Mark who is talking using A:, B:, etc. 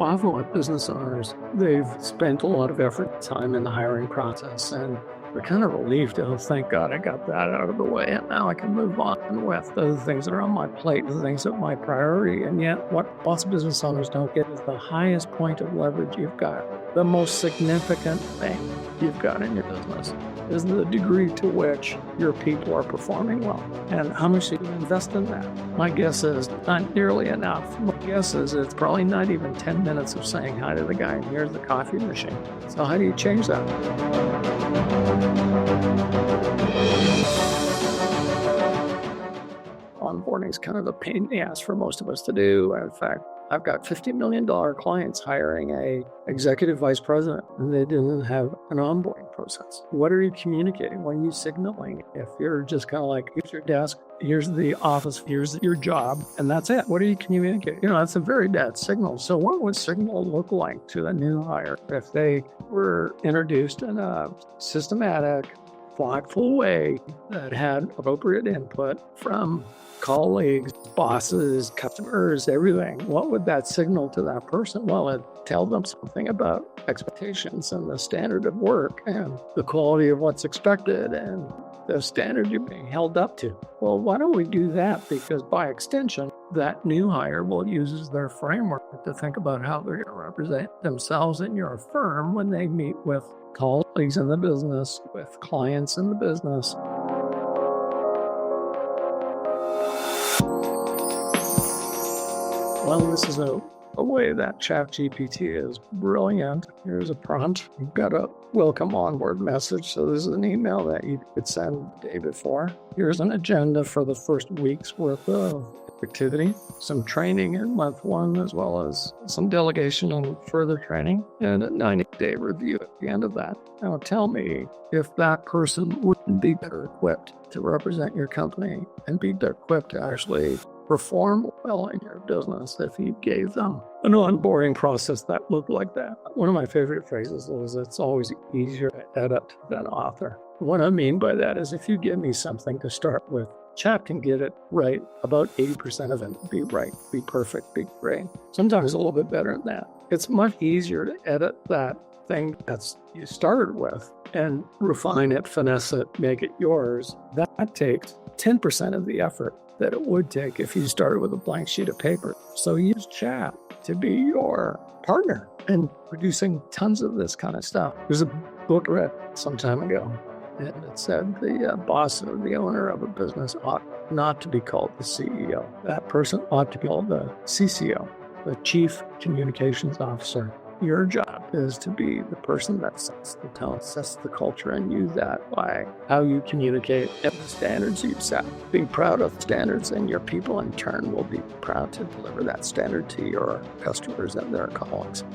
A: often with business owners, they've spent a lot of effort and time in the hiring process, and they're kind of relieved. Oh, thank God I got that out of the way, and now I can move on with the things that are on my plate, the things that are my priority. And yet, what lots of business owners don't get is the highest point of leverage you've got. The most significant thing you've got in your business is the degree to which your people are performing well. And how much do you invest in that? My guess is not nearly enough. My guess is it's probably not even 10 minutes of saying hi to the guy, and here's the coffee machine. So how do you change that? Onboarding is kind of a pain in the ass for most of us to do. In fact, I've got $50 million clients hiring a executive vice president, and they didn't have an onboarding process. What are you communicating? What are you signaling? If you're just kind of like, here's your desk, here's the office, here's your job, and that's it. What are you communicating? That's a very bad signal. So what would signal look like to a new hire if they were introduced in a systematic, thoughtful way that had appropriate input from colleagues, bosses, customers, everything? What would that signal to that person? Well, it'd tell them something about expectations and the standard of work and the quality of what's expected and the standard you're being held up to. Well, why don't we do that? Because by extension, that new hire will use their framework to think about how they're going to represent themselves in your firm when they meet with colleagues in the business, with clients in the business. Well, this is a way that ChatGPT is brilliant. Here's a prompt. You've got a welcome onboard message. So this is an email that you could send the day before. Here's an agenda for the first week's worth of activity, some training in month one, as well as some delegation and further training, and a 90-day review at the end of that. Now tell me if that person wouldn't be better equipped to represent your company and be better equipped to actually perform well in your business if you gave them an onboarding process that looked like that. One of my favorite phrases is it's always easier to edit than author. What I mean by that is if you give me something to start with, Chat can get it right. About 80% of it be right, be perfect, be great. Sometimes a little bit better than that. It's much easier to edit that thing that's you started with and refine it, finesse it, make it yours. That takes 10% of the effort that it would take if you started with a blank sheet of paper. So use Chat to be your partner in producing tons of this kind of stuff. There's a book I read some time ago, and it said the boss or the owner of a business ought not to be called the CEO. That person ought to be called the CCO, the Chief Communications Officer. Your job is to be the person that sets the tone, sets the culture, and use that by how you communicate and the standards you set. Be proud of the standards, and your people in turn will be proud to deliver that standard to your customers and their colleagues.